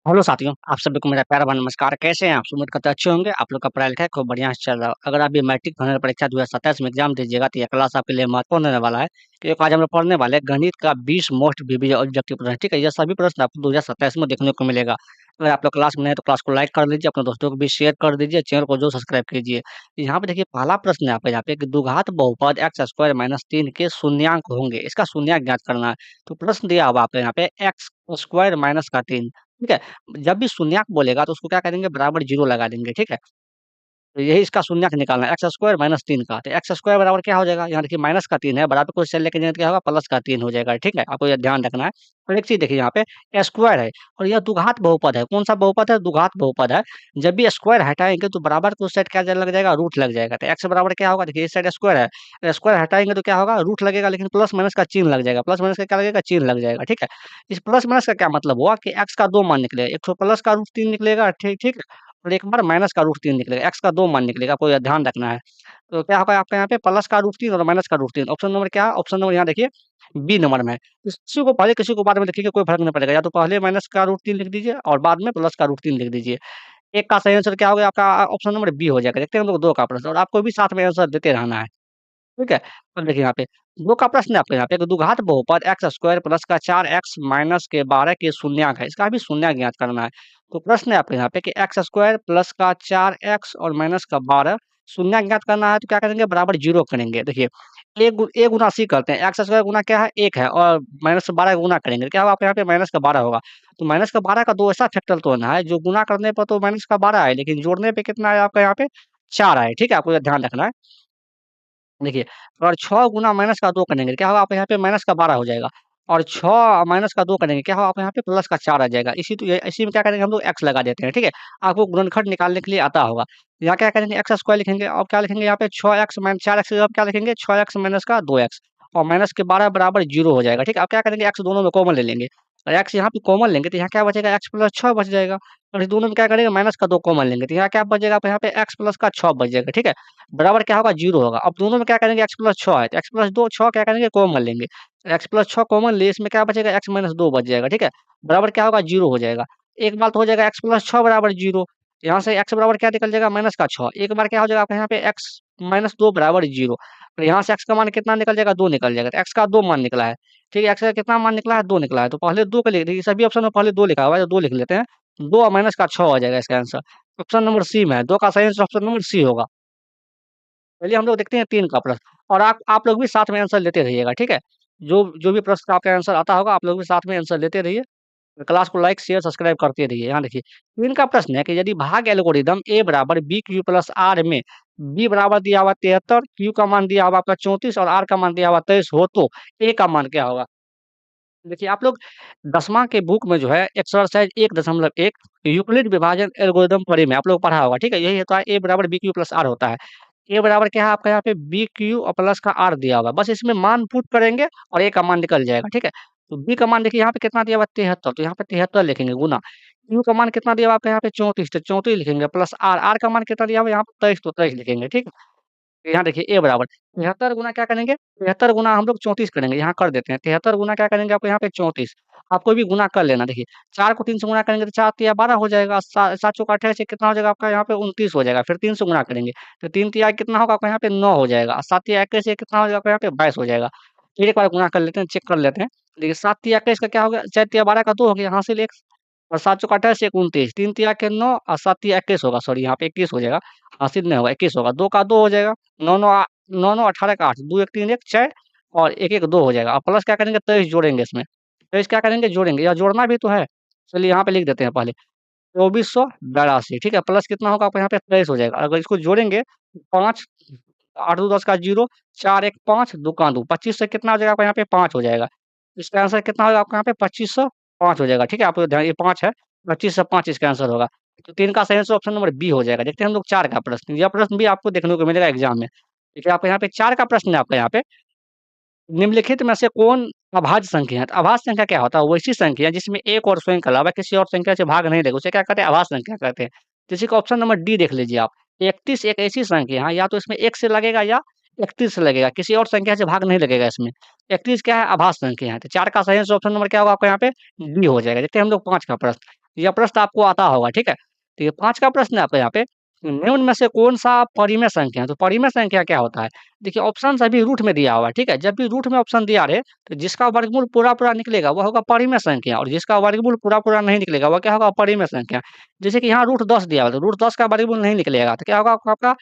Hello साथियों, आप सभी को मेरा प्यारा भरा नमस्कार। कैसे हैं आप? उम्मीद करते हैं अच्छे होंगे। आप लोग का पढ़ाई-लिखाई खूब बढ़िया से चल रहा हो। अगर आप ये मैट्रिक फाइनल परीक्षा 2027 में एग्जाम दीजिएगा तो यह क्लास आपके लिए महत्वपूर्ण होने वाला है, क्योंकि आज हम लोग पढ़ने वाले हैं गणित का 20 मोस्ट विविध ऑब्जेक्टिव प्रश्न। ठीक है? ये सभी प्रश्न आपको 2027 में देखने को मिलेगा। अगर आप लोग क्लास में नए हैं तो क्लास को लाइक कर लीजिए, अपने दोस्तों को भी शेयर कर दीजिए, चैनल को जरूर सब्सक्राइब कीजिए। यहाँ पे देखिए पहला प्रश्न है आपका यहाँ पे कि द्विघात बहुपद x स्क्वायर माइनस 3 के शून्यांक होंगे। इसका शून्यांक ज्ञात करना है। तो प्रश्न दिया हुआ आपको यहाँ पे x स्क्वायर माइनस का 3। ठीक है? जब भी शून्यक बोलेगा तो उसको क्या करेंगे बराबर 0 लगा देंगे, ठीक है? तो यही इसका शून्यक निकालना है, एक्स स्क्वायर माइनस 3 का। तो एक्स स्क्वायर बराबर क्या हो जाएगा? यहाँ देखिए माइनस का 3 है, बराबर को इससे लेके जाएंगे तो क्या होगा? प्लस का 3 हो जाएगा, ठीक है? आपको ये ध्यान रखना है। और एक चीज़ देखिए यहाँ पे स्क्वायर है और यह द्विघात बहुपद है। कौन-सा बहुपद है? द्विघात बहुपद है। जब भी स्क्वायर हटाएँगे तो बराबर को उस साइड क्या लग जाएगा? रूट लग जाएगा। तो एक्स बराबर क्या होगा? देखिए इस साइड स्क्वायर है, स्क्वायर हटाएँगे तो क्या होगा? रूट लगेगा, लेकिन प्लस माइनस का चिन्ह लग जाएगा। प्लस माइनस का क्या लगेगा? चिन्ह लग जाएगा, ठीक है? इस प्लस माइनस का क्या मतलब हुआ कि एक्स का 2 मान निकलेगा। एक तो प्लस का रूट 3 निकलेगा, ठीक ठीक है? और एक बार माइनस का रूट 3 निकलेगा, एक्स का 2 मान निकलेगा, आपको यह ध्यान रखना है। तो क्या होगा आपका यहाँ पे प्लस का रूट 3 और माइनस का रूट 3। ऑप्शन नंबर क्या है? ऑप्शन नंबर यहाँ देखिए बी नंबर में है। किसी को पहले किसी को बाद में लिखिएगा, कोई फ़र्क नहीं पड़ेगा। या तो पहले माइनस का रूट 3 लिख दीजिए और बाद में प्लस का रूट 3 लिख दीजिए। एक का सही आंसर क्या हो गया आपका? ऑप्शन नंबर बी हो जाएगा। देखते हैं हम लोग 2 का प्रश्न, और आपको भी साथ में आंसर देते रहना है। ठीक है? अब देखिए यहाँ पे 2 का प्रश्न है आपके यहाँ पे कि द्विघात बहुपद एक्स स्क्वायर प्लस का 4x माइनस के 12 के शून्यक है। इसका भी शून्यक ज्ञात करना है। तो प्रश्न है आपके यहाँ पे कि एक्स स्क्वायर प्लस का 4x और माइनस का 12 शून्यक ज्ञात करना है, तो क्या करेंगे? बराबर 0 करेंगे। देखिए ए गुना सी करते हैं। एक्स स्क्वायर गुना क्या है? 1 है और माइनस से 12 गुना करेंगे तो क्या होगा आपके यहाँ पे? माइनस का 12 होगा। तो माइनस का 12 का 2 ऐसा फैक्टर तोड़ना है जो गुना करने पर तो माइनस का 12 है, लेकिन जोड़ने पे कितना है आपका यहाँ पे? 4 आए। ठीक है? आपको ये ध्यान रखना है। देखिए, और 6 गुना माइनस का 2 करेंगे, क्या होगा आपके यहाँ पे? माइनस का 12 हो जाएगा। और 6 माइनस का 2 करेंगे, क्या होगा आपके यहाँ पे? प्लस का 4 आ जाएगा। इसी में क्या करेंगे हम लोग? एक्स लगा देते हैं, ठीक है? आपको गुणनखंड निकालने के लिए आता होगा। यहाँ क्या करेंगे? एक्स स्क्वायर लिखेंगे और क्या लिखेंगे यहाँ पे? 6x माइन 4x की जगह क्या लिखेंगे? 6x माइनस का 2x और माइनस के 12 बराबर 0 हो जाएगा, ठीक है? अब क्या करेंगे? एक्स दोनों में कॉमन ले लेंगे और एक्स यहाँ पे कॉमन लेंगे तो यहाँ क्या बचेगा? एक्स प्लस 6 बच जाएगा। और इस दोनों में क्या करेंगे? माइनस का 2 कॉमन लेंगे तो यहाँ क्या बचेगा? आप यहाँ पे एक्स प्लस का 6 बच जाएगा, ठीक है? बराबर क्या होगा? 0 होगा। अब दोनों में क्या करेंगे? x प्लस 6 है, तो x प्लस 2 6 क्या करेंगे? कॉमन लेंगे। x प्लस 6 कॉमन लिए, इसमें क्या बचेगा? x माइनस 2 बच जाएगा, ठीक है? बराबर क्या होगा? 0 हो जाएगा। एक बार तो हो जाएगा x प्लस 6 बराबर 0। यहाँ से x बराबर क्या निकल जाएगा? माइनस का 6। एक बार क्या हो जाएगा आपका यहाँ पे? x माइनस 2 बराबर 0। और यहाँ से x का मान कितना निकल जाएगा? 2 निकल जाएगा। तो x का 2 मान निकला है, ठीक है? x का कितना मान निकला है? 2 निकला है। तो पहले 2 को लिख देखिए, सभी ऑप्शन में पहले 2 लिखा हुआ है, तो 2 लिख लेते हैं। 2 और माइनस का 6 हो जाएगा इसका आंसर। ऑप्शन नंबर सी में है। 2 का सही आंसर ऑप्शन नंबर सी होगा। चलिए हम लोग देखते हैं 3 का प्रश्न, और आप लोग भी साथ में आंसर लेते रहिएगा, ठीक है? जो जो भी प्रश्न का आपका आंसर आता होगा, आप लोग भी साथ में आंसर लेते रहिए। क्लास को लाइक, शेयर, सब्सक्राइब करते रहिए। यहाँ देखिए 3 का प्रश्न है कि यदि भाग एल्गोरिदम a बराबर b q प्लस r में b बराबर दिया हुआ 73, q का मान दिया हुआ आपका 34 और r का मान दिया हुआ 23 हो तो a का मान क्या होगा? देखिए आप लोग 10वां के बुक में जो है एक्सरसाइज 1.1 यूक्लिड विभाजन एल्गोरिदम पढ़े में आप लोग पढ़ा होगा, ठीक है? यही होता है a बराबर b q प्लस r होता है। ए बराबर क्या है आपका यहाँ पे? बी क्यू और प्लस का आर दिया हुआ है। बस इसमें मान पुट करेंगे और ए का मान निकल जाएगा, ठीक है? तो बी का मान देखिए यहाँ पे कितना दिया हुआ है? 73, तो यहाँ पे 73 लिखेंगे गुना। क्यू का मान कितना दिया हुआ है आपका यहाँ पे? 34, तो 34 लिखेंगे प्लस आर का मान कितना दिया हुआ है यहाँ पे? 23, तो 23 लिखेंगे, ठीक है? यहाँ देखिए ए बराबर 73 गुना क्या करेंगे? 73 गुना हम लोग 34 करेंगे, यहाँ कर देते हैं। 73 गुना क्या करेंगे आपको यहाँ पे? 34। आपको भी गुना कर लेना देखिए, 4 को 3 से गुणा करेंगे तो 4 तिया 12 हो जाएगा, 7 चौका 28 से कितना हो जाएगा आपका यहाँ पे? 29 हो जाएगा। फिर 3 से गुणा करेंगे तो 3 तिया कितना होगा आपका यहाँ पे? 9 हो जाएगा, और 7 तिया 21 से कितना हो जाएगा आपका यहाँ पे? 22 हो जाएगा। फिर एक बार गुना कर लेते हैं, चेक कर लेते हैं। देखिए 7 तिया 21 का क्या हो गया? 4 तिया 12 का 2 हो गया, हासिल 1 और 7 चौका 28 एक 29, 3 तिया के 9 और 7 तिया 21 होगा, सॉरी यहाँ पे 21 हो जाएगा, हासिल नहीं होगा, 21 होगा। 2 का 2 हो जाएगा, 9 9 9 9 18 का 8, 2 1 3 1 6 और 1 1 2 हो जाएगा। अब प्लस क्या करेंगे? 23 जोड़ेंगे इसमें। 23 क्या करेंगे? जोड़ेंगे, या जोड़ना भी तो है। चलिए यहाँ पे लिख देते हैं पहले 2482, ठीक है? प्लस कितना होगा आपको यहाँ पे? 23 हो जाएगा। अगर इसको जोड़ेंगे 5 8 2 10 का 0, 4 1 5 2 का 2, 25 से कितना हो जाएगा आपका यहाँ पे? 5 हो जाएगा। इसका आंसर कितना होगा आपका यहाँ पे? 2505 हो जाएगा, ठीक है? आपको ध्यान, ये 5 है, 25 से 5 इसका आंसर होगा। तो 3 का सही आंसर ऑप्शन नंबर बी हो जाएगा। देखते हैं हम लोग 4 का प्रश्न। यह प्रश्न भी आपको देखने को मिलेगा एग्ज़ाम में। देखिए आपको यहाँ पे 4 का प्रश्न है आपका यहाँ पे। निम्नलिखित में से कौन अभाज्य संख्या है? तो अभाज्य संख्या क्या होता है? वो ऐसी संख्या है जिसमें एक और स्वयं के अलावा किसी और संख्या से भाग नहीं देगा, उसे क्या कहते हैं? अभाज्य संख्या कहते हैं। जैसे कि ऑप्शन नंबर डी देख लीजिए आप। 31 एक ऐसी संख्या है, या तो इसमें 1 से लगेगा या 31 से लगेगा, किसी और संख्या से भाग नहीं लगेगा इसमें। 31 क्या है? अभाज्य संख्या है। तो 4 का सही आंसर ऑप्शन नंबर क्या होगा आपका यहाँ पे? डी हो जाएगा। देखते हैं हम लोग 5 का प्रश्न। यह प्रश्न आपको आता होगा, ठीक है? तो ये 5 का प्रश्न है आपका यहाँ पे, निम्न में से कौन-सा परिमेय संख्या है? तो परिमेय संख्या क्या होता है? देखिए ऑप्शन अभी रूट में दिया हुआ है, ठीक है? जब भी रूट में ऑप्शन दिया रहे, तो जिसका वर्गमूल पूरा-पूरा निकलेगा वह होगा परिमेय संख्या और जिसका वर्गमूल पूरा-पूरा नहीं निकलेगा वह क्या होगा? अपरिमेय संख्या। जैसे कि यहाँ रूट 10 दिया हुआ है, तो रूट 10 का वर्गमूल नहीं निकलेगा, तो क्या होगा आपका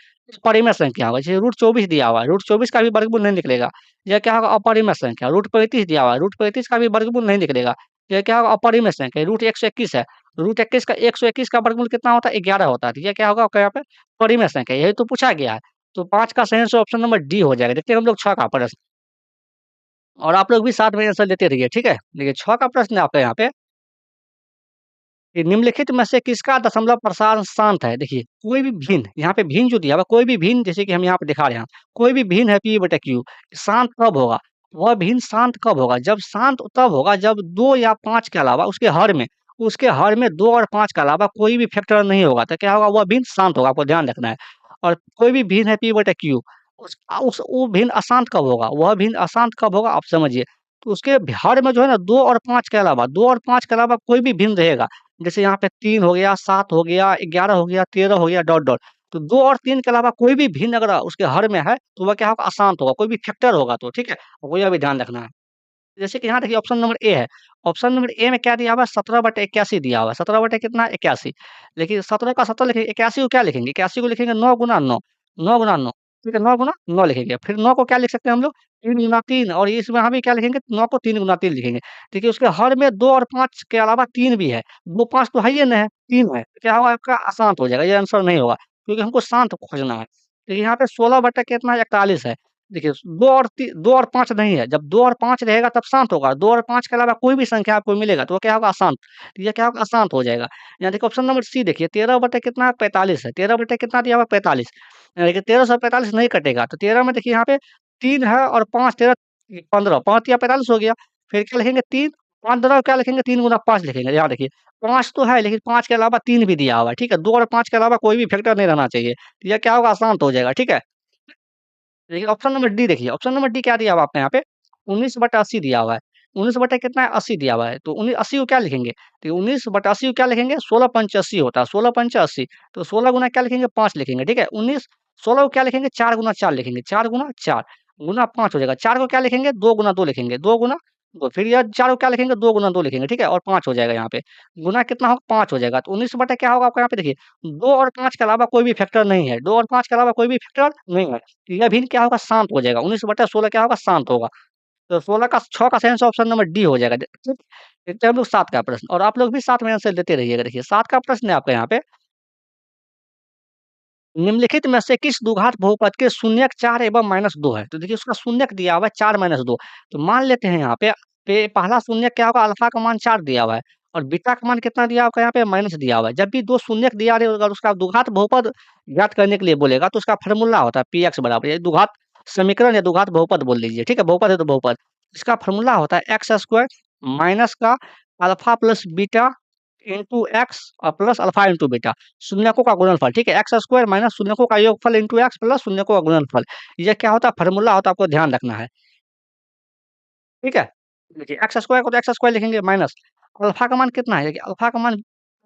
परिमेय संख्या होगा। जैसे रूट 24 दिया हुआ है, रूट 24 का भी वर्गमूल नहीं निकलेगा, यह क्या होगा? अपरिमेय संख्या। रूट 35 दिया हुआ है, रूट 35 का भी वर्गमूल नहीं निकलेगा, यह क्या होगा? अपरिमेय संख्या। रूट 121 है, रूट 121 का वर्गमूल कितना होता है? 11 होता है, तो ये क्या होगा आपका यहाँ पे? परिमेय संख्या, यही तो पूछा गया है। तो 5 का सही आंसर ऑप्शन नंबर डी हो जाएगा। देखते हैं हम लोग 6 का प्रश्न और आप लोग भी साथ में आंसर देते रहिए, ठीक है? देखिए 6 का प्रश्न है आपका यहाँ पे कि निम्नलिखित में से किसका दशमलव प्रसारण शांत है? देखिए, कोई भी भिन्न, यहाँ पे भिन्न जो दिया हुआ है, कोई भी भिन्न जैसे कि हम यहाँ पे दिखा रहे हैं, कोई भी भिन्न है P बटा Q, शांत कब होगा? वह भिन्न शांत कब होगा? जब शांत तब होगा जब 2 या 5 के अलावा उसके हर में 2 और 5 के अलावा कोई भी फैक्टर नहीं होगा, तो क्या होगा? वह भिन्न शांत होगा, आपको ध्यान रखना है। और कोई भी भिन्न है P बटा Q, उस वो भिन्न अशांत कब होगा? वह भिन्न अशांत कब होगा? आप समझिए। तो उसके हर में जो है ना 2 और 5 के अलावा 2 और 5 के अलावा कोई भी भिन्न रहेगा। जैसे यहाँ पे 3 हो गया, 7 हो गया, 11 हो गया, 13 हो गया, डॉट, डॉट। तो 2 और 3 के अलावा कोई भी भिन्न अगर उसके हर में है, तो वह क्या होगा? अशांत होगा, कोई भी फैक्टर होगा तो, ठीक है? वो यह भी ध्यान रखना है। जैसे कि यहाँ देखिए ऑप्शन नंबर ए है। ऑप्शन नंबर ए में क्या दिया हुआ है? 17/81 दिया हुआ है। 17 बटे कितना? 81। लेकिन 17 का 17 लिखेंगे, 81 को क्या लिखेंगे? 81 को लिखेंगे 9 गुना 9, 9 गुना 9, ठीक है? 9 गुना 9 लिखेंगे। फिर 9 को क्या लिख सकते हैं हम लोग? 3 गुना 3 और इसमें हम भी क्या लिखेंगे? 9 को 3 गुना 3 लिखेंगे। देखिए उसके हर में 2 और 5 के अलावा 3 भी है। 2, 5 तो है ही नहीं है, 3 है। तो क्या होगा आपका? अशांत हो जाएगा, ये आंसर नहीं होगा, क्योंकि हमको शांत खोजना है। देखिए यहाँ पे 16 बटा कितना? 41 है। देखिए 2 और 5 नहीं है, जब 2 और 5 रहेगा तब शांत होगा, 2 और 5 के अलावा कोई भी संख्या आपको मिलेगा तो वो क्या होगा? अशांत। तो ये क्या होगा? अशांत हो जाएगा। यहाँ देखिए ऑप्शन नंबर सी देखिए 13 बटे कितना? 45 है, 13 बटे कितना दिया हुआ? 45। देखिए 13 से 45 नहीं कटेगा, तो 13 में देखिए यहाँ पे 3 है और 5 13 15, 5 या 45 हो गया। फिर क्या लिखेंगे? 3, 15 क्या लिखेंगे? 3 गुना 5 लिखेंगे। यहाँ देखिए 5 तो है लेकिन 5 के अलावा 3 भी दिया हुआ है, ठीक है? 2 और 5 के अलावा कोई भी फैक्टर नहीं रहना चाहिए। तो ये क्या होगा? अशांत हो जाएगा, ठीक है? देखिए ऑप्शन नंबर डी देखिए, ऑप्शन नंबर डी क्या दिया हुआ है आपको यहाँ पे? 19/80 दिया हुआ है। 19 बटा कितना है? 80 दिया हुआ है। तो 80 को क्या लिखेंगे? तो 19/80 को क्या लिखेंगे? 16 पंच 80 होता है, 16 पंच 80। तो 16 गुना क्या लिखेंगे? 5 लिखेंगे, ठीक है? 16 को क्या लिखेंगे? 4 गुना 4 लिखेंगे, 4 गुना 4 गुना 5 हो जाएगा। 4 को क्या लिखेंगे? 2 गुना 2 लिखेंगे, 2 गुना 2 फिर यह 4 को क्या लिखेंगे? 2 गुना 2 लिखेंगे, ठीक है? और 5 हो जाएगा यहाँ पे। गुना कितना होगा? 5 हो जाएगा। तो 19 बटा क्या होगा आपको यहाँ पे देखिए 2 और 5 के अलावा कोई भी फैक्टर नहीं है, 2 और 5 के अलावा कोई भी फैक्टर नहीं है। तो यह भिन्न क्या होगा? शांत हो जाएगा। 19/16 क्या होगा? शांत होगा। तो 16 का 6 का सही आंसर ऑप्शन नंबर डी हो जाएगा। ठीक, देखते हैं हम लोग 7 का प्रश्न और आप लोग भी साथ में आंसर देते रहिएगा। देखिए 7 का प्रश्न है आपका यहाँ पे, निम्नलिखित में से किस द्विघात बहुपद के शून्यक 4 एवं -2 है? तो देखिए उसका शून्यक दिया हुआ है 4 -2। तो मान लेते हैं यहाँ पे पहला शून्यक क्या होगा? अल्फा का मान 4 दिया हुआ है और बीटा का मान कितना दिया होगा यहाँ पे? माइनस दिया हुआ है। जब भी 2 शून्यक दिया रहे अगर उसका द्विघात बहुपद ज्ञात करने के लिए बोलेगा तो उसका फार्मूला होता है पीएक्स बराबर ये द्विघात समीकरण या द्विघात बहुपद बोल लीजिए, ठीक है? बहुपद है तो बहुपद। इसका फार्मूला होता है एक्स स्क्वायर माइनस का alpha plus beta into x और प्लस अल्फा इंटू बीटा शून्यकों का गुणनफल, ठीक है? एक्स स्क्वायर माइनस शून्यकों का योगफल इंटू एक्स प्लस शून्यकों का गुणनफल। ये क्या होता है? फार्मूला होता है, आपको ध्यान रखना है, ठीक है? देखिए एक्स स्क्वायर को तो एक्स स्क्वायर लिखेंगे माइनस अल्फा का मान कितना है? देखिए अल्फा का मान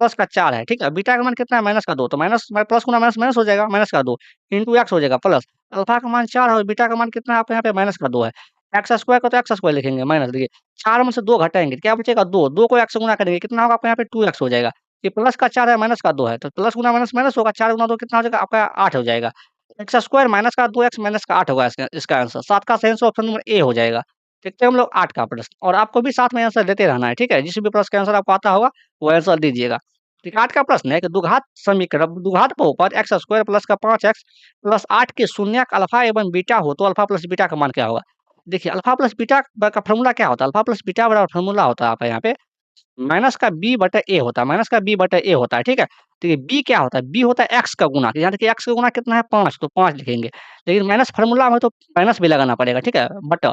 प्लस का 4 है, ठीक है? बीटा का मान कितना है? माइनस का 2 तो माइनस प्लस गुना माइनस माइनस हो जाएगा, माइनस का 2 इंटू एक्स हो जाएगा प्लस अल्फा का मान 4 है और बीटा का मान कितना है आपके यहाँ पे? माइनस का 2 है। एक्स स्क्वायर को तो एक्स स्क्वायर लिखेंगे माइनस देखिए 4 में से 2 घटाएँगे तो क्या बचेगा? 2, 2 को एक्स से गुणा करेंगे कितना होगा आपके यहाँ पे? 2x हो जाएगा। ये प्लस का 4 है माइनस का 2 है तो प्लस गुना माइनस माइनस होगा 4 गुना 2 कितना हो जाएगा? आपका 8 हो जाएगा। एक्स स्क्वायर माइनस का 2x माइनस का 8 होगा इसका इसका आंसर। 7 का सही आंसर ऑप्शन नंबर ए हो जाएगा। देखते हैं हम लोग 8 का प्रश्न और आपको भी साथ में आंसर देते रहना है, ठीक है? जिस भी प्रश्न का आंसर आपको आता होगा, वो आंसर दीजिएगा। ठीक है, 8 का प्रश्न है कि द्विघात समीकरण द्विघात बहुपद एक्स स्क्वायर प्लस का 5x प्लस 8 के शून्यक अल्फा एवं बीटा हो तो अल्फा प्लस बीटा का मान क्या होगा? देखिए अल्फा प्लस बीटा का फॉर्मूला क्या होता है? अल्फा प्लस बीटा बराबर फॉर्मूला होता है आपका यहाँ पे माइनस का बी बटा ए होता है, माइनस का बी बटा ए होता है, ठीक है? तो ये बी क्या होता है? बी होता है एक्स का गुणा, तो यहाँ देखिए एक्स का गुणा कितना है? 5 तो 5 लिखेंगे। लेकिन माइनस फ़ॉर्मूला में तो माइनस भी लगाना पड़ेगा, ठीक है? बट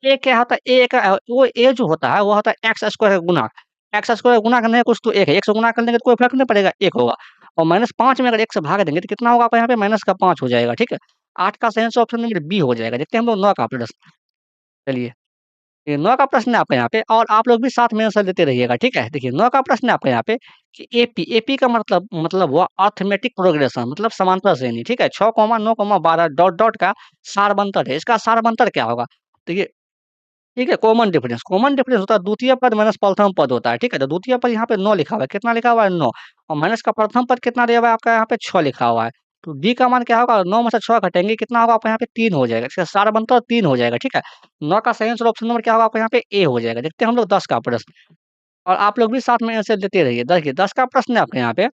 ए क्या होता है? ए का वो ए जो होता है वो होता है एक्स स्क्वायर का गुणा। एक्स स्क्वायर गुणा करने का कुछ तो 1 है, 1 से गुणा कर लेंगे तो कोई फ़र्क नहीं पड़ेगा, 1 होगा। और -5 में अगर 1 से भाग देंगे तो कितना होगा आपका यहाँ पे? माइनस का 5 हो जाएगा, ठीक है? 8 का सही आंसर ऑप्शन नंबर बी हो जाएगा। देखते हैं हम लोग 9 का प्रश्न, चलिए। ये 9 का प्रश्न है आपका यहाँ पे और आप लोग भी साथ में आंसर देते रहिएगा, ठीक है? देखिए 9 का प्रश्न है आपका यहाँ पे कि एपी का मतलब हुआ अरिथमेटिक प्रोग्रेशन मतलब समांतर श्रेणी, ठीक है? 6, 9, 12 डॉट डॉट का सारबंतर है। इसका सारबंतर क्या होगा? देखिए ठीक है, कॉमन डिफरेंस होता है द्वितीय पद माइनस प्रथम पद होता है, ठीक है? तो द्वितीय पद यहाँ पे 9 लिखा हुआ है, कितना लिखा हुआ है 9 और माइनस का प्रथम पद कितना दिया हुआ है आपका यहाँ पे 6 लिखा हुआ है। तो डी का मान क्या होगा 9 में से 6 घटाएँगे कितना होगा आपका यहाँ पे 3 हो जाएगा। इसका सारा बनता 3 हो जाएगा, ठीक है? 9 का सही आंसर ऑप्शन नंबर क्या होगा आपका यहाँ पे ए हो जाएगा। देखते हैं हम लोग 10 का प्रश्न और आप लोग भी साथ में आंसर देते रहिए। देखिए 10 का प्रश्न है आपके यहाँ पे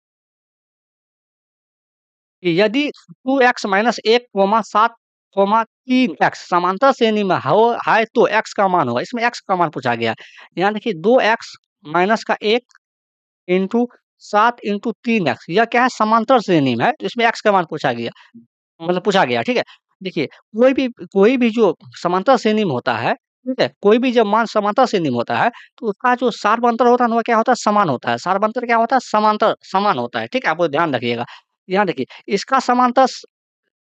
कि यदि 2x माइनस 1 7 3x समांतर श्रेणी में हो है तो x का मान होगा। इसमें x का मान पूछा गया है। यहाँ देखिए 2x माइनस का 1 इंटू 7 इंटू 3x यह क्या है समांतर श्रेणी में है तो इसमें x का मान पूछा गया मतलब पूछा गया ठीक है। देखिए कोई भी जो समांतर श्रेणी में होता है ठीक है कोई भी जब मान समांतर श्रेणी में होता है तो उसका जो सारबंतर होता है ना, वो क्या होता है समान होता है। सारबंतर क्या होता है समांतर समान होता है ठीक है। आप वो ध्यान रखिएगा। यहाँ देखिए इसका समांतर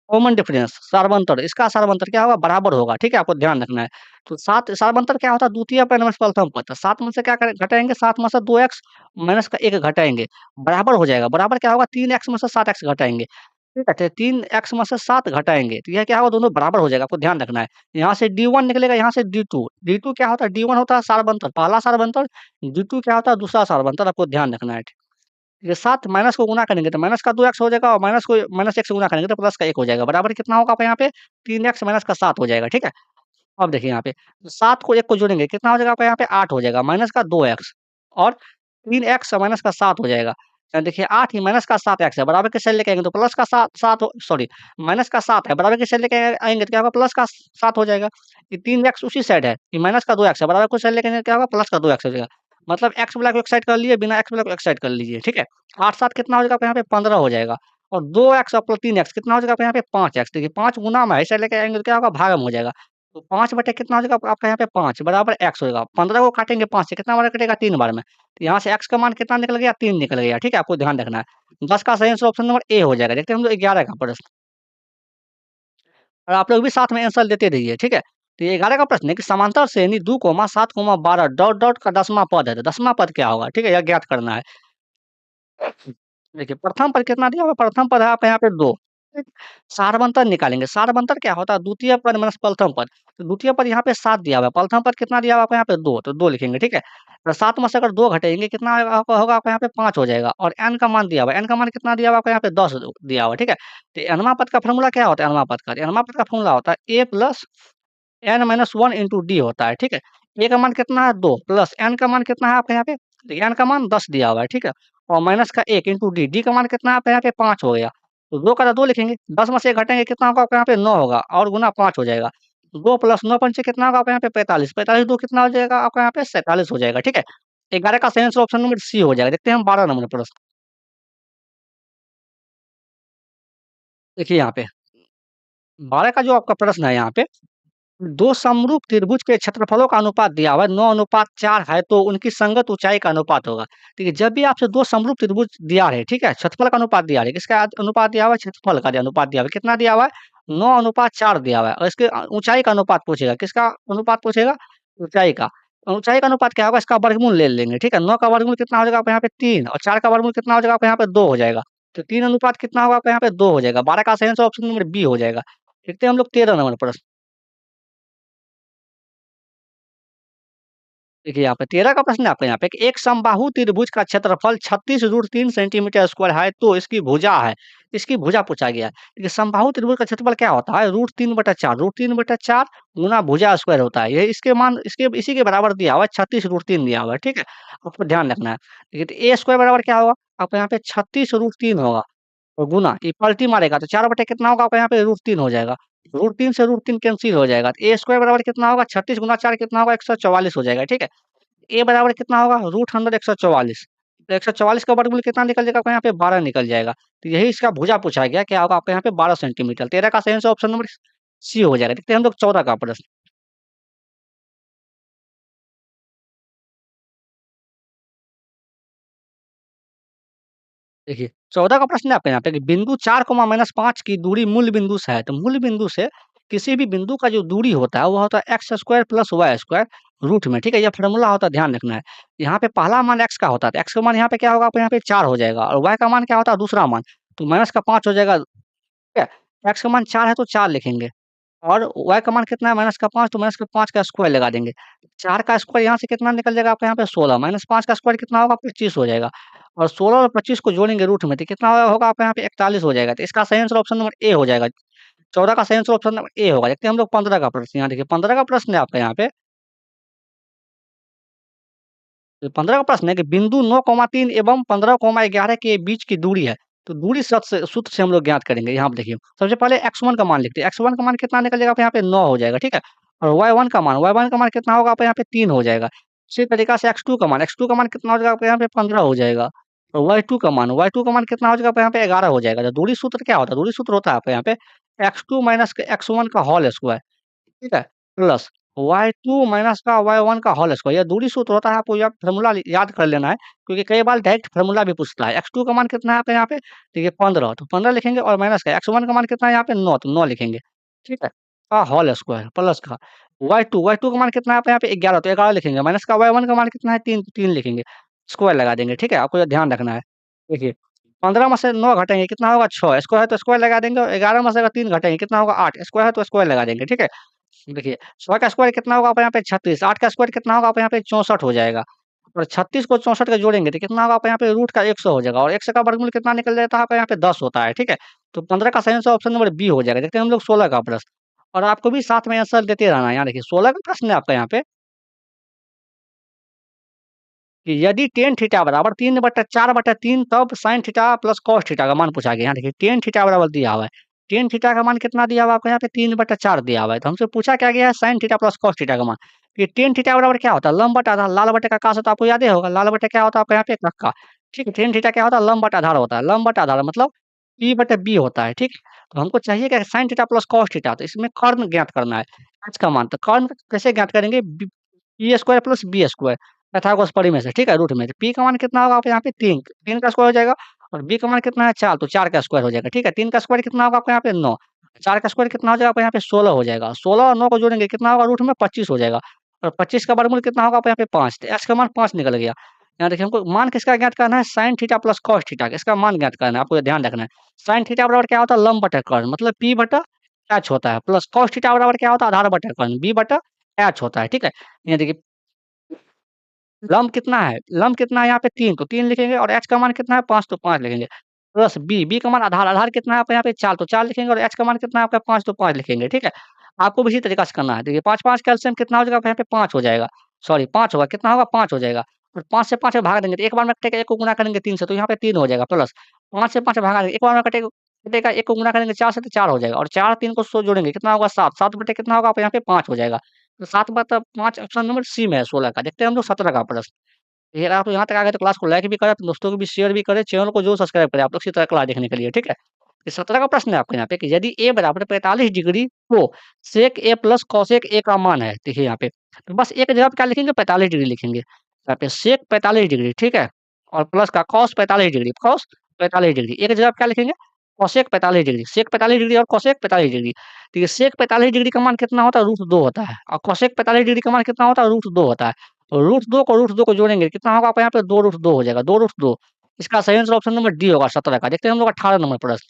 कॉमन डिफरेंस सारबंतर इसका सारबंतर क्या होगा बराबर होगा ठीक है। आपको ध्यान रखना है। तो सात सारबंतर क्या होता है द्वितीय पद माइनस प्रथम पद। तो 7 में से क्या घटाएंगे 7 में से 2x माइनस का 1 घटाएंगे बराबर हो जाएगा। बराबर क्या होगा 3x में से 7x घटाएंगे ठीक है। तो 3x में से 7 घटाएंगे तो यह क्या होगा दोनों बराबर हो जाएगा। आपको ध्यान रखना है। यहाँ से D1 निकलेगा यहाँ से D2। D2 क्या होता है D1 होता है सारबंतर पहला सारबंतर। D2 क्या होता है दूसरा सारबंतर। आपको ध्यान रखना है। ये 7 माइनस को गुना करेंगे तो माइनस का 2x हो जाएगा और माइनस को माइनस 1 से गुना करेंगे तो प्लस का 1 हो जाएगा। बराबर कितना होगा आपका यहाँ पे 3x माइनस का 7 हो जाएगा, ठीक है? अब देखिए यहाँ पे 7 को 1 को जोड़ेंगे कितना हो जाएगा आपका यहाँ पे 8 हो जाएगा माइनस का 2x और 3x माइनस का 7 हो जाएगा। देखिए 8 ही माइनस का 7x है बराबर किससे लेके आएंगे तो प्लस का 7 सॉरी माइनस का 7 है बराबर किससे लेके आएंगे तो क्या होगा प्लस का 7 हो जाएगा। ये 3x उसी साइड है, ये माइनस का 2x है बराबर किससे लेके आएंगे क्या होगा प्लस का 2x हो जाएगा। मतलब x वाला को एक साइड कर लिए बिना x वाला को एक साइड कर लीजिए, ठीक है? 8 7 कितना हो जाएगा आपका यहाँ पे 15 हो जाएगा और 2x और प्लस 3x कितना हो जाएगा आपका यहाँ पे 5x। देखिए 5 गुना में है इसे लेके आएंगे तो क्या होगा भागम हो जाएगा। तो 5 बटे कितना हो जाएगा आपका यहाँ पे 5 बराबर x होएगा। 15 को काटेंगे 5 से कितना बार कटेगा 3 बार में। तो यहाँ से x का मान कितना निकल गया 3 निकल गया, ठीक है? आपको ध्यान रखना है। 10 का सही आंसर ऑप्शन नंबर ए हो जाएगा। देखते हैं हम लोग 11 का प्रश्न और आप लोग भी साथ में आंसर देते रहिए, ठीक है? तो ये 11 का प्रश्न है कि समांतर श्रेणी 2, 7, 12 डॉट डॉट का 10वां पद है। तो 10वां पद क्या होगा? ठीक है? यह ज्ञात करना है। देखिए प्रथम पद कितना दिया हुआ है? प्रथम पद है आपका यहाँ पे 2। ठीक? सारबंतर निकालेंगे। सारबंतर क्या होता है? द्वितीय पद माइनस प्रथम पद। तो द्वितीय पद यहाँ पे 7 दिया हुआ है। प्रथम पद कितना दिया हुआ है आपको यहाँ पे 2, तो 2 लिखेंगे, ठीक है? तो 7 में से अगर 2 घटाएँगे कितना आएगा आपका होगा आपका यहाँ पे 5 हो जाएगा और n का मान दिया हुआ है। n का मान कितना दिया हुआ है आपका यहाँ पे 10 दिया हुआ है, ठीक है? तो nवाँ पद का फ़ॉर्मूला क्या होता है nवाँ पद का? nवाँ पद का फ़ॉर्मूला होता है a plus n minus 1 into D होता है, ठीक है? a का मान कितना है 2 प्लस n का मान कितना है आपके यहाँ पे? देखिए n का मान 10 दिया हुआ है, ठीक है? और माइनस का 1 इंटू डी, डी का मान कितना है आपके यहाँ पे 5 हो गया। तो 2 का 2 लिखेंगे, 10 में से 1 घटाएँगे कितना होगा आपके यहाँ पे 9 होगा और गुना 5 हो जाएगा। 2 प्लस 9 पंचे कितना होगा आपके यहाँ पे 45, 45 2 कितना हो जाएगा आपका यहाँ पे 47 हो जाएगा, ठीक है? 11 का सही आंसर ऑप्शन नंबर सी हो जाएगा। देखते हैं हम 12 नंबर प्रश्न। देखिए यहाँ पे 12 का जो आपका प्रश्न है यहाँ पे दो समरूप त्रिभुज के क्षेत्रफलों का अनुपात दिया हुआ है 9:4 है तो उनकी संगत ऊंचाई का अनुपात होगा। ठीक है जब भी आपसे दो समरूप त्रिभुज दिया है ठीक है क्षेत्रफल का अनुपात दिया है किसका अनुपात दिया हुआ है क्षेत्रफल का अनुपात दिया हुआ है कितना दिया हुआ है 9:4 दिया हुआ है और इसके ऊंचाई का अनुपात पूछेगा किसका अनुपात पूछेगा ऊंचाई का। ऊंचाई का अनुपात क्या होगा इसका वर्गमूल ले लेंगे ठीक है 9 का वर्गमूल कितना हो जाएगा आपको यहाँ पे 3 और 4 का वर्गमूल कितना हो जाएगा आपको यहाँ पे 2 हो जाएगा। तो 3 अनुपात कितना होगा आपको यहाँ पे 2 हो जाएगा। 12 का सही आंसर ऑप्शन नंबर बी हो जाएगा। देखते हैं हम लोग 13 नंबर प्रश्न। देखिए यहाँ पे 13 का प्रश्न है आपका यहाँ पे कि एक समबाहु त्रिभुज का क्षेत्रफल 36√3 सेंटीमीटर स्क्वायर है तो इसकी भुजा है। इसकी भुजा पूछा गया है। देखिए समबाहु त्रिभुज का क्षेत्रफल क्या होता है √3/4 √3/4 गुना भुजा स्क्वायर होता है। ये इसके मान इसके इसी के बराबर दिया हुआ है 36√3 दिया हुआ है ठीक है। आपको ध्यान रखना है। देखिए तो ए स्क्वायर बराबर क्या होगा आपको यहाँ पे 36√3 होगा और गुना ये पलटी मारेगा तो 4 बटे कितना होगा आपका यहाँ पे √3 हो जाएगा। √3 से √3 कैंसिल हो जाएगा। तो ए स्क्वायर बराबर कितना होगा 36 गुना 4 कितना होगा 144 हो जाएगा ठीक है। ए बराबर कितना होगा √100 144। तो 144 का वर्गमूल कितना निकल जाएगा आपका यहाँ पे 12 निकल जाएगा। तो यही इसका भुजा पूछा गया क्या होगा आपका यहाँ पे 12 सेंटीमीटर। 13 का सही आंसर ऑप्शन नंबर सी हो जाएगा। देखते हैं हम लोग 14 का प्रश्न। देखिए 14 का प्रश्न है आपके यहाँ पे कि बिंदु 4, -5 की दूरी मूल बिंदु से है। तो मूल बिंदु से किसी भी बिंदु का जो दूरी होता है वो होता है x² + y²। रूट में, ठीक है? ये फ़ॉर्मूला होता है, ध्यान रखना है। यहाँ पे पहला मान x का होता है, तो x का मान यहाँ पे क्या होगा, आपको यहाँ पे 4 हो जाएगा और y का मान क्या होता है दूसरा मान, तो माइनस का 5 हो जाएगा, ठीक है? x का मान 4 है तो 4 लिखेंगे और y का मान कितना है माइनस का 5, तो माइनस का 5 का स्क्वायर लगा देंगे। 4 का स्क्वायर यहाँ से कितना निकल जाएगा आपका यहाँ पे 16, माइनस 5 का स्क्वायर कितना होगा 25 हो जाएगा और 16 और 25 को जोड़ेंगे रूट में तो कितना होगा आपका यहाँ पे 41 हो जाएगा। तो इसका सही आंसर ऑप्शन नंबर ए हो जाएगा। 14 का सही आंसर ऑप्शन नंबर ए होगा। देखते हैं हम लोग 15 का प्रश्न, यहाँ देखिए 15 का प्रश्न है आपका यहाँ पे। तो 15 का प्रश्न है कि बिंदु 9,3 एवं 15,11 के बीच की दूरी है। तो दूरी सूत्र से हम लोग ज्ञात करेंगे। यहाँ पे देखिए, सबसे पहले x1 का मान लिखते हैं। x1 का मान कितना निकलेगा आपको यहाँ पे 9 हो जाएगा, ठीक है? और y1 का मान कितना होगा आपको यहाँ पे 3 हो जाएगा। इसी तरीका से x2 का मान कितना हो जाएगा आपको यहाँ पे 15 हो जाएगा। और y2 का मान कितना हो जाएगा आपको यहाँ पे 11 हो जाएगा। तो दूरी सूत्र क्या होता है? दूरी सूत्र होता है आपको यहाँ पे x2 माइनस x1 का होल स्क्वायर, ठीक है? प्लस y2 माइनस का y1 का होल स्क्वायर, यह दूरी सूत्र होता है, आपको यह फ़ॉर्मूला याद कर लेना है, क्योंकि कई बार डायरेक्ट फ़ॉर्मूला भी पूछता है। x2 का मान कितना है आपका यहाँ पे? देखिए 15, तो 15 लिखेंगे और माइनस का x1 का मान कितना है यहाँ पे 9, तो 9 लिखेंगे, ठीक है? का होल स्क्वायर प्लस का y2 का मान कितना है आपका यहाँ पे 11, तो 11 लिखेंगे, माइनस का y1 का मान कितना है 3, 3 लिखेंगे, स्क्वायर लगा देंगे, ठीक है? आपको ये ध्यान रखना है। देखिए 15 में से 9 घटाएँगे कितना होगा 6, स्क्वायर है तो स्क्वायर लगा देंगे और 11 में से अगर 3 घटाएँगे कितना होगा 8, स्क्वायर है तो स्क्वायर लगा देंगे, ठीक है? देखिए 6 का स्क्वायर कितना होगा आपको यहाँ पे 36, 8 का स्क्वायर कितना होगा आपको यहाँ पे 64 हो जाएगा और 36 को 64 का जोड़ेंगे तो कितना होगा आपको यहाँ पे रूट का 100 हो जाएगा और 100 का वर्गमूल कितना निकल जाता है आपका यहाँ पे 10 होता है, ठीक है? तो 15 का सही आंसर ऑप्शन नंबर बी हो जाएगा। देखते हैं हम लोग 16 का प्रश्न और आपको भी साथ में आंसर देते रहना है। यहाँ देखिए 16 का प्रश्न है आपका यहाँ पे कि यदि tan थीटा बराबर 3/4/3 तब sin theta plus cos theta का मान पूछा गया। यहाँ देखिए tan थीटा बराबर दिया हुआ है। tan थीटा का मान कितना दिया हुआ है आपको यहाँ पे 3/4 दिया हुआ है। तो हमसे पूछा क्या गया है sin theta plus cos theta का मान। ये tan थीटा बराबर क्या होता है? लंब बटा आधार। लाल बटे का काश तो आपको याद ही होगा। लाल बटे क्या होता है आपका यहाँ पे कक्का। ठीक है, tan थीटा क्या होता है? लंब बटा आधार होता है। लंब बटा आधार मतलब P/B होता है, ठीक? तो हमको चाहिए क्या sin theta plus cos theta, तो इसमें कर्ण ज्ञात करना है। h का मान, तो कर्ण कैसे ज्ञात करेंगे? B square plus B square Pythagoras परिमेय से, ठीक है? रूट में तो p का मान कितना होगा आपको यहाँ पे 3, 3 का स्क्वायर हो जाएगा और b का मान कितना है 4, तो 4 का स्क्वायर हो जाएगा, ठीक है? 3 का स्क्वायर कितना होगा आपको यहाँ पे 9, 4 का स्क्वायर कितना हो जाएगा आपको यहाँ पे 16 हो जाएगा। 16 और 9 को जोड़ेंगे कितना होगा रूट में 25 हो जाएगा और 25 का वर्गमूल कितना होगा आपको यहाँ पे 5, तो x का मान 5 निकल गया। यहाँ देखिए हमको मान किसका ज्ञात करना है? sin theta plus cos theta, इसका मान ज्ञात करना है, आपको ये ध्यान रखना है। sin थीटा बराबर क्या होता है? लंब बटा कर्ण मतलब p/h होता है प्लस cos थीटा बराबर क्या होता है? आधार बटा कर्ण b/h होता है, ठीक है? ये देखिए लम्ब कितना है? लम्ब कितना है यहाँ पे 3, तो 3 लिखेंगे और h का मान कितना है 5, तो 5 लिखेंगे। प्लस b का मान आधार, आधार कितना है आपका यहाँ पे 4, तो 4 लिखेंगे और h का मान कितना है आपका 5, तो 5 लिखेंगे, ठीक है? आपको भी इसी तरीका से करना है। देखिए 5, 5 का एलसीएम कितना हो जाएगा आपका यहाँ पे 5 हो जाएगा। सॉरी 5 होगा, कितना होगा 5 हो जाएगा और 5 से 5 में भाग देंगे तो एक बार में कटेगा, 1 को गुणा करेंगे 3 से तो यहाँ पे 3 हो जाएगा प्लस 5 से 5 भागा देंगे, एक बार में कटेगा 1 को गुणा करेंगे 4 से तो 4 हो जाएगा और 4 3 को सो जोड़ेंगे कितना होगा 7, 7 बटे कितना होगा आपको यहाँ पे 5 हो जाएगा। तो 7 बटा 5 ऑप्शन नंबर सी में है 16 का। देखते हैं हम लोग 17 का प्रश्न। अगर आप यहाँ तक आ गए तो क्लास को लाइक भी करें, अपने दोस्तों को भी शेयर भी करें, चैनल को जरूर सब्सक्राइब करें आप लोग इसी तरह क्लास देखने के लिए, ठीक है? ये 17 का प्रश्न है आपके यहाँ पे कि यदि a बराबर 45 डिग्री तो सेक a प्लस कॉसेक a का मान है। देखिए यहाँ पे तो बस एक जगह पे क्या लिखेंगे 45 डिग्री लिखेंगे। यहाँ पे सेक 45 डिग्री, ठीक है? और प्लस का कॉस 45 डिग्री, कॉस 45 डिग्री। एक जगह पे क्या लिखेंगे? कॉसेक 45 डिग्री, सेक 45 डिग्री और कॉसेक 45 डिग्री। तो ये सेक 45 डिग्री का मान कितना होता है? √2 होता है और कॉसेक 45 डिग्री का मान कितना होता है? √2 होता है। और √2 को जोड़ेंगे कितना होगा आपको यहाँ पे 2 √2 हो जाएगा, 2 √2। इसका सही आंसर ऑप्शन नंबर डी होगा 17 का। देखते हैं हम लोग 18 नंबर प्रश्न।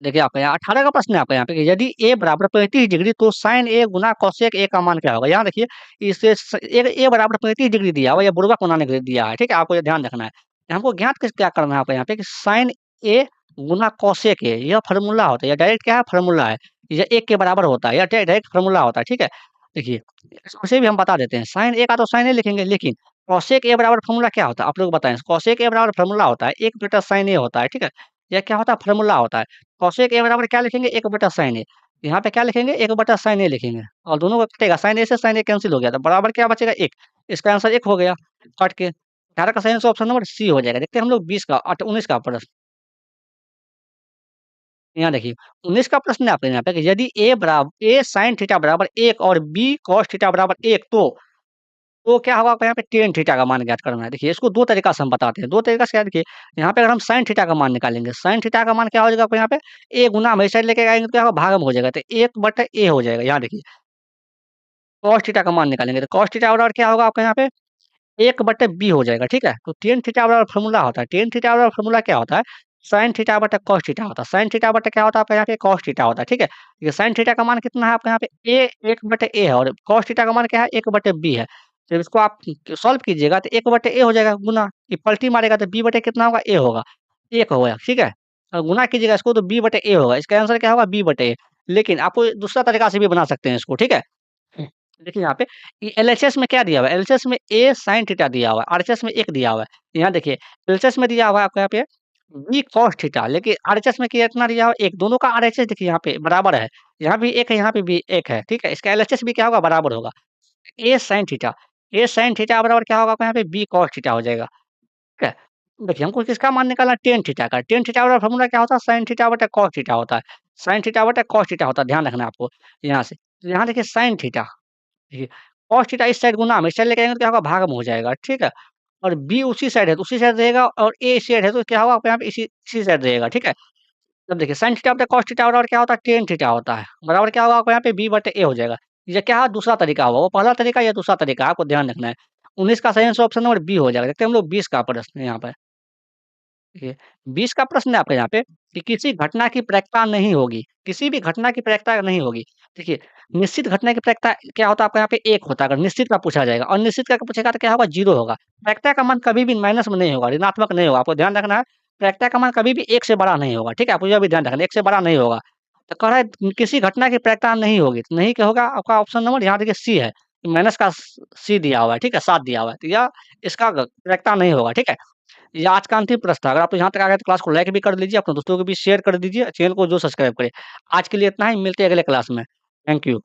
देखिए आपका यहाँ 18 का प्रश्न है आपका यहाँ पे कि यदि a बराबर 35 डिग्री तो sin a Guna cosec a का मान क्या होगा? यहाँ देखिए इससे a बराबर 35 डिग्री दिया हुआ है, ये बुर्बक बनाने के लिए दिया है, ठीक है? आपको ये ध्यान रखना है। हमको ज्ञात क्या करना है आपको यहाँ पे कि sin a Guna cosec a यह फार्मूला होता है, यह डायरेक्ट क्या है फार्मूला है, यह 1 के बराबर होता है, यह डायरेक्ट फार्मूला होता है, ठीक है? देखिए उसे भी हम बता देते हैं, sin a का तो sin a लिखेंगे लेकिन cosec a बराबर फार्मूला क्या होता है? आप लोग बताएं। cosec a बराबर फार्मूला होता है 1 बटा sin a होता है, ठीक है? यह क्या होता है फार्मूला होता है। कॉसेक ए बराबर क्या लिखेंगे 1 बटा साइन ए। यहाँ पे क्या लिखेंगे 1 बटा साइन ए लिखेंगे और दोनों का कटेगा, साइन ए से साइन ए कैंसिल हो गया तो बराबर क्या बचेगा 1। इसका आंसर 1 हो गया कट के। 18 का सही आंसर ऑप्शन नंबर सी हो जाएगा। देखते हैं हम लोग 20 का 19 का प्रश्न। यहाँ देखिए 19 का प्रश्न है आपके यहाँ पे कि यदि ए sin थीटा बराबर 1 और बी cos थीटा बराबर 1 तो तो क्या होगा आपको यहाँ पे टेन थीटा का मान ज्ञात करना है। देखिए इसको 2 तरीका से हम बताते हैं। 2 तरीका से क्या है देखिए, यहाँ पे अगर हम साइन थीटा का मान निकालेंगे, साइन थीटा का मान क्या हो जाएगा आपको यहाँ पे ए गुना हम इस साइड लेके आएँगे तो क्या होगा भागम हो जाएगा। तो 1/a हो जाएगा। यहाँ देखिए कॉस थीटा का मान निकालेंगे तो कॉस थीटा बराबर क्या होगा आपका यहाँ पे 1/b हो जाएगा, ठीक है? तो tan थीटा बराबर फ़ॉर्मूला होता है, tan थीटा बराबर फ़ॉर्मूला क्या होता है? sin थीटा बटा cos थीटा होता है, sin थीटा बटा क्या होता है आपका यहाँ पे cos थीटा होता है, ठीक है? ये sin थीटा का मान कितना है आपका यहाँ पे a 1/a है और cos थीटा का मान क्या है 1/b है। जब इसको आप सॉल्व कीजिएगा तो 1/a हो जाएगा गुना, ये पलटी मारेगा तो b बटे कितना होगा a होगा, 1 हो गया, ठीक है? और गुना कीजिएगा इसको तो b बटे a होगा, इसका आंसर क्या होगा b बटे a। लेकिन आपको दूसरा तरीका से भी बना सकते हैं इसको, ठीक है? देखिए यहाँ पे ये एलएचएस में क्या दिया हुआ है? एलएचएस में a sin थीटा दिया हुआ है, आरएचएस में 1 दिया हुआ है। यहाँ देखिए एलएचएस में दिया हुआ है आपको यहाँ पे b cos थीटा, लेकिन आरएचएस में कितना दिया हुआ है 1, दोनों का आरएचएस देखिए यहाँ पे बराबर है। यहाँ भी 1 है, यहाँ पे भी 1 है, ठीक है? इसका एलएचएस भी क्या होगा बराबर होगा। a sin थीटा बराबर क्या होगा आपको यहाँ पे b cos थीटा हो जाएगा, ठीक है? देखिए हमको किसका मान निकालना है tan थीटा का, tan थीटा बराबर फ़ॉर्मूला क्या होता है sin थीटा बटा cos थीटा होता है, sin थीटा बटा cos थीटा होता है, ध्यान रखना है आपको यहाँ से। तो यहाँ देखिए sin थीटा देखिए, cos थीटा इस साइड गुना हम इस साइड लेके आएँगे तो क्या होगा भागम हो जाएगा, ठीक है? और b उसी साइड है तो उसी साइड रहेगा और a इस साइड है तो क्या होगा आपको यहाँ पे इसी इसी साइड रहेगा, ठीक है? अब देखिए sin थीटा बटा cos थीटा बराबर क्या होता है tan थीटा होता है, बराबर क्या होगा आपको यहाँ पे b बटे a हो जाएगा। ये क्या है दूसरा तरीका होगा, वो पहला तरीका या दूसरा तरीका आपको ध्यान रखना है। 19 का सही आंसर ऑप्शन नंबर बी हो जाएगा। देखते हैं हम लोग 20 का प्रश्न यहाँ पे। देखिए, 20 का प्रश्न है आपका यहाँ पे कि किसी घटना की प्रायिकता नहीं होगी, किसी भी घटना की प्रायिकता नहीं होगी। देखिए, निश्चित घटना की प्रायिकता क्या होता है आपका यहाँ पे 1 होता है, अगर निश्चित का पूछा जाएगा और निश्चित का पूछेगा तो क्या होगा 0 होगा। प्रायिकता का मान कभी भी माइनस में नहीं होगा, ऋणात्मक नहीं होगा, आपको ध्यान रखना है। प्रायिकता का मान कभी भी 1 से बड़ा नहीं होगा, ठीक है? आपको यह भी ध्यान रखना है, 1 से बड़ा नहीं होगा। तो कह रहा है किसी घटना की प्रायिकता नहीं होगी, तो नहीं क्या होगा आपका ऑप्शन नंबर यहाँ देखिए सी है। माइनस का सी दिया हुआ है, ठीक है? 7 दिया हुआ है, तो यह इसका प्रायिकता नहीं होगा, ठीक है? ये आज का अंतिम प्रश्न था। अगर आप यहाँ तक आ गए तो क्लास को लाइक भी कर दीजिए, अपने दोस्तों को भी शेयर कर दीजिए, चैनल को जो सब्सक्राइब करें। आज के लिए इतना ही, मिलते हैं अगले क्लास में। Thank you.